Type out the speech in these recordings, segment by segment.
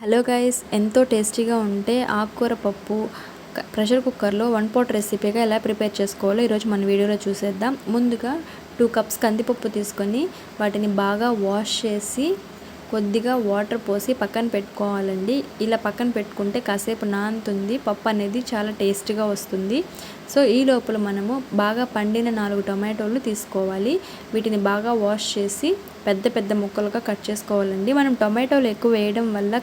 Hello guys, ఎంతో టేస్టీగా ఉంటే ఆకుకూర పప్పు ప్రెషర్ కుక్కర్లో 1 pot రెసిపీగా ఎలా ప్రిపేర్ చేసుకోవాలో ఈరోజు మన వీడియోలో చూసేద్దాం. ముందుగా 2 cups కందిపప్పు తీసుకొని వాటిని బాగా వాష్ చేసి కొద్దిగా వాటర్ పోసి పక్కన పెట్టుకోవాలండి. ఇలా పక్కన పెట్టుకుంటే కాసేపు నానుతుంది, పప్పు అనేది చాలా టేస్టీగా వస్తుంది. సో ఈ లోపల మనము బాగా పండిన 4 టొమాటోలు తీసుకోవాలి. వీటిని బాగా వాష్ చేసి పెద్ద పెద్ద ముక్కలుగా కట్ చేసుకోవాలండి. మనం టొమాటోలు ఎక్కువ వేయడం వల్ల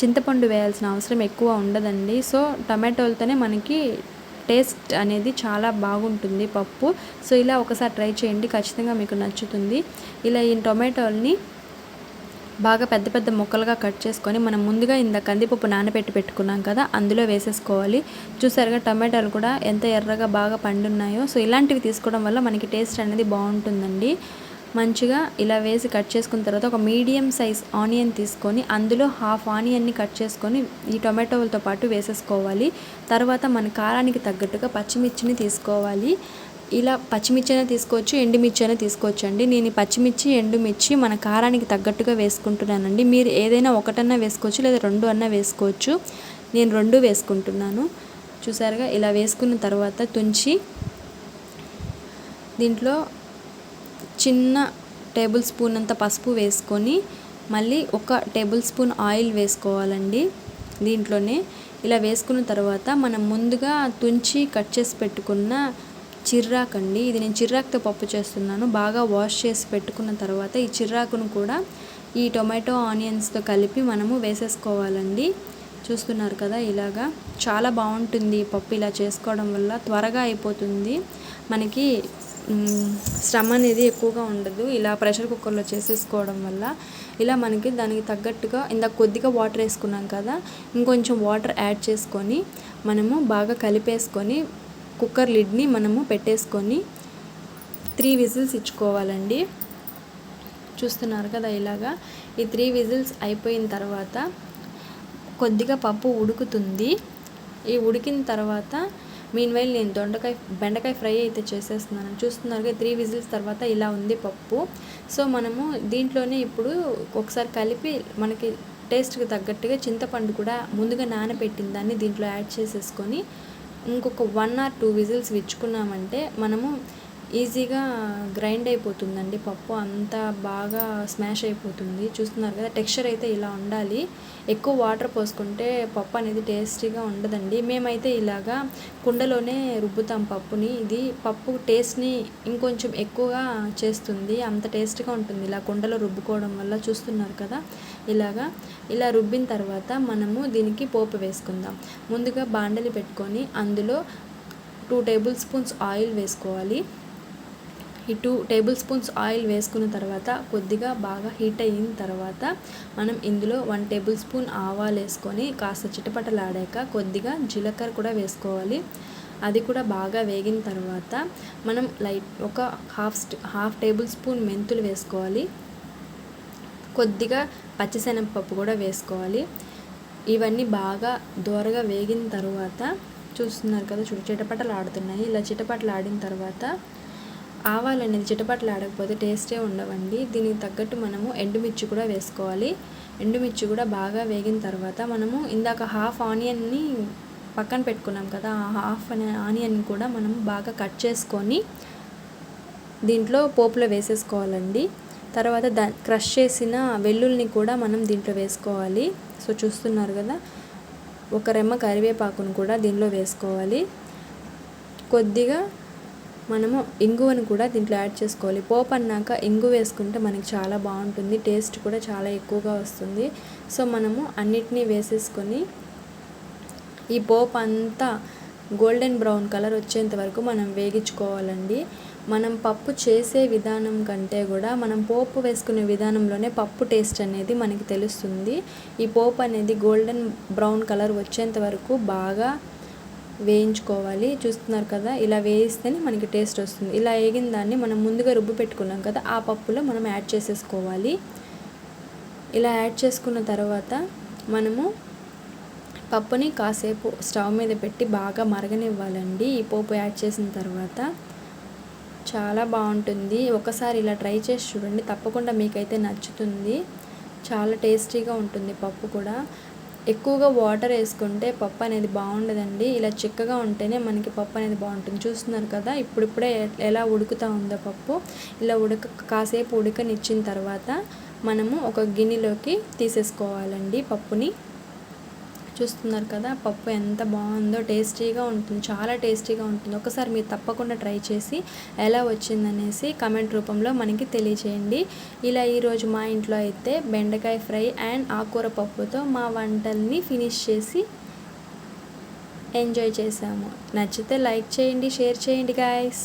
చింతపండు వేయాల్సిన అవసరం ఎక్కువ ఉండదండి. సో టొమాటోలతోనే మనకి టేస్ట్ అనేది చాలా బాగుంటుంది పప్పు. సో ఇలా ఒకసారి ట్రై చేయండి, ఖచ్చితంగా మీకు నచ్చుతుంది. ఇలా ఈ టొమాటోల్ని బాగా పెద్ద పెద్ద ముక్కలుగా కట్ చేసుకొని మనం ముందుగా కందిపప్పు నానబెట్టి పెట్టుకున్నాం కదా, అందులో వేసేసుకోవాలి. చూసారుగా టొమాటోలు కూడా ఎంత ఎర్రగా బాగా పండున్నాయో. సో ఇలాంటివి తీసుకోవడం వల్ల మనకి టేస్ట్ అనేది బాగుంటుందండి. మంచిగా ఇలా వేసి కట్ చేసుకున్న తర్వాత ఒక మీడియం సైజ్ ఆనియన్ తీసుకొని అందులో హాఫ్ ఆనియన్ని కట్ చేసుకొని ఈ టొమాటోలతో పాటు వేసేసుకోవాలి. తర్వాత మన కారానికి తగ్గట్టుగా పచ్చిమిర్చిని తీసుకోవాలి. ఇలా పచ్చిమిర్చి అయినా తీసుకోవచ్చు, ఎండుమిర్చి అయినా తీసుకోవచ్చు అండి. నేను పచ్చిమిర్చి, ఎండుమిర్చి మన కారానికి తగ్గట్టుగా వేసుకుంటున్నానండి. మీరు ఏదైనా ఒకటన్నా వేసుకోవచ్చు, లేదా 2 అన్నా వేసుకోవచ్చు. నేను 2 వేసుకుంటున్నాను. చూసారుగా ఇలా వేసుకున్న తర్వాత తుంచి దీంట్లో చిన్న టేబుల్ స్పూన్ అంత పసుపు వేసుకొని మళ్ళీ 1 టేబుల్ స్పూన్ ఆయిల్ వేసుకోవాలండి. దీంట్లోనే ఇలా వేసుకున్న తర్వాత మనం ముందుగా తుంచి కట్ చేసి పెట్టుకున్న చిర్రాకండి, ఇది నేను చిర్రాకుతో పప్పు చేస్తున్నాను. బాగా వాష్ చేసి పెట్టుకున్న తర్వాత ఈ చిర్రాకును కూడా ఈ టొమాటో ఆనియన్స్తో కలిపి మనము వేసేసుకోవాలండి. చూస్తున్నారు కదా, ఇలాగా చాలా బాగుంటుంది పప్పు. ఇలా చేసుకోవడం వల్ల త్వరగా అయిపోతుంది, మనకి శ్రమ అనేది ఎక్కువగా ఉండదు. ఇలా ప్రెషర్ కుక్కర్లో చేసేసుకోవడం వల్ల ఇలా మనకి దానికి తగ్గట్టుగా కొద్దిగా వాటర్ వేసుకున్నాం కదా, ఇంకొంచెం వాటర్ యాడ్ చేసుకొని మనము బాగా కలిపేసుకొని కుక్కర్ లిడ్ని మనము పెట్టేసుకొని 3 విజిల్స్ ఇచ్చుకోవాలండి. చూస్తున్నారు కదా, ఇలాగా ఈ 3 విజిల్స్ అయిపోయిన తర్వాత కొద్దిగా పప్పు ఉడుకుతుంది. ఈ ఉడికిన తర్వాత మీన్వైల్ నేను బెండకాయ ఫ్రై అయితే చేసేస్తున్నాను. చూస్తున్నారు 3 విజిల్స్ తర్వాత ఇలా ఉంది పప్పు. సో మనము దీంట్లోనే ఇప్పుడు ఒకసారి కలిపి మనకి టేస్ట్కి తగ్గట్టుగా చింతపండు కూడా ముందుగా నానబెట్టిన దాన్ని దీంట్లో యాడ్ చేసేసుకొని ఇంకొక 1 or 2 విజిల్స్ విచ్చుకున్నామంటే మనము ఈజీగా గ్రైండ్ అయిపోతుందండి పప్పు, అంతా బాగా స్మాష్ అయిపోతుంది. చూస్తున్నారు కదా, టెక్స్చర్ అయితే ఇలా ఉండాలి. ఎక్కువ వాటర్ పోసుకుంటే పప్పు అనేది టేస్టీగా ఉండదండి. మేమైతే ఇలాగా కుండలోనే రుబ్బుతాం పప్పుని. ఇది పప్పు టేస్ట్ని ఇంకొంచెం ఎక్కువగా చేస్తుంది, అంత టేస్ట్గా ఉంటుంది ఇలా కుండలో రుబ్బుకోవడం వల్ల. చూస్తున్నారు కదా, ఇలా రుబ్బిన తర్వాత మనము దీనికి పోపు వేసుకుందాం. ముందుగా బాండలి పెట్టుకొని అందులో 2 టేబుల్ స్పూన్స్ ఆయిల్ వేసుకోవాలి. ఈ 2 టేబుల్ స్పూన్స్ ఆయిల్ వేసుకున్న తర్వాత కొద్దిగా బాగా హీట్ అయిన తర్వాత మనం ఇందులో 1 టేబుల్ స్పూన్ ఆవాలు వేసుకొని కాస్త చిటపటలాడాక కొద్దిగా జీలకర్ర కూడా వేసుకోవాలి. అది కూడా బాగా వేగిన తర్వాత మనం ఒక హాఫ్ టేబుల్ స్పూన్ మెంతులు వేసుకోవాలి. కొద్దిగా పచ్చిశనగపప్పు కూడా వేసుకోవాలి. ఇవన్నీ బాగా దోరగా వేగిన తర్వాత చూస్తున్నారు కదా, చిటపటలాడుతున్నాయి. ఇలా చిటపటలాడిన తర్వాత ఆవాలు అనేది చిటపటలాడకపోతే టేస్టే ఉండవండి. దీనికి తగ్గట్టు మనము ఎండుమిర్చి కూడా వేసుకోవాలి. ఎండుమిర్చి కూడా బాగా వేగిన తర్వాత మనము హాఫ్ ఆనియన్ని పక్కన పెట్టుకున్నాం కదా, ఆ హాఫ్ ఆనియన్ కూడా మనం బాగా కట్ చేసుకొని దీంట్లో పోపులో వేసేసుకోవాలండి. తర్వాత క్రష్ చేసిన వెల్లుల్ని కూడా మనం దీంట్లో వేసుకోవాలి. సో చూస్తున్నారు కదా, 1 రెమ్మ కరివేపాకును కూడా దీనిలో వేసుకోవాలి. కొద్దిగా మనము ఇంగువను కూడా దీంట్లో యాడ్ చేసుకోవాలి. పోపు అన్నాక ఇంగు వేసుకుంటే మనకి చాలా బాగుంటుంది, టేస్ట్ కూడా చాలా ఎక్కువగా వస్తుంది. సో మనము అన్నిటినీ వేసేసుకొని ఈ పోపు అంతా గోల్డెన్ బ్రౌన్ కలర్ వచ్చేంత వరకు మనం వేగించుకోవాలండి. మనం పప్పు చేసే విధానం కంటే కూడా మనం పోపు వేసుకునే విధానంలోనే పప్పు టేస్ట్ అనేది మనకి తెలుస్తుంది. ఈ పోపు అనేది గోల్డెన్ బ్రౌన్ కలర్ వచ్చేంత వరకు బాగా వేయించుకోవాలి. చూస్తున్నారు కదా, ఇలా వేయిస్తేనే మనకి టేస్ట్ వస్తుంది. ఇలా వేగిన దాన్ని మనం ముందుగా రుబ్బు పెట్టుకున్నాం కదా, ఆ పప్పులో మనం యాడ్ చేసేసుకోవాలి. ఇలా యాడ్ చేసుకున్న తర్వాత మనము పప్పుని కాసేపు స్టవ్ మీద పెట్టి బాగా మరగనివ్వాలండి. ఈ పోపు యాడ్ చేసిన తర్వాత చాలా బాగుంటుంది. ఒకసారి ఇలా ట్రై చేసి చూడండి, తప్పకుండా మీకైతే నచ్చుతుంది. చాలా టేస్టీగా ఉంటుంది పప్పు కూడా. ఎక్కువగా వాటర్ వేసుకుంటే పప్పు అనేది బాగుండదండి. ఇలా చిక్కగా ఉంటేనే మనకి పప్పు అనేది బాగుంటుంది. చూస్తున్నారు కదా ఇప్పుడిప్పుడే ఎలా ఉడుకుతూ ఉందో పప్పు. ఇలా కాసేపు ఉడకనిచ్చిన తర్వాత మనము ఒక గిన్నెలోకి తీసేసుకోవాలండి పప్పుని. చూస్తున్నారు కదా పప్పు ఎంత బాగుందో, టేస్టీగా ఉంటుంది, చాలా టేస్టీగా ఉంటుంది. ఒకసారి మీరు తప్పకుండా ట్రై చేసి ఎలా వచ్చిందనేసి కమెంట్ రూపంలో మనకి తెలియచేయండి. ఇలా ఈరోజు మా ఇంట్లో అయితే బెండకాయ ఫ్రై అండ్ ఆకుకూర పప్పుతో మా వంటల్ని ఫినిష్ చేసి ఎంజాయ్ చేసాము. నచ్చితే లైక్ చేయండి, షేర్ చేయండి గాయ్స్.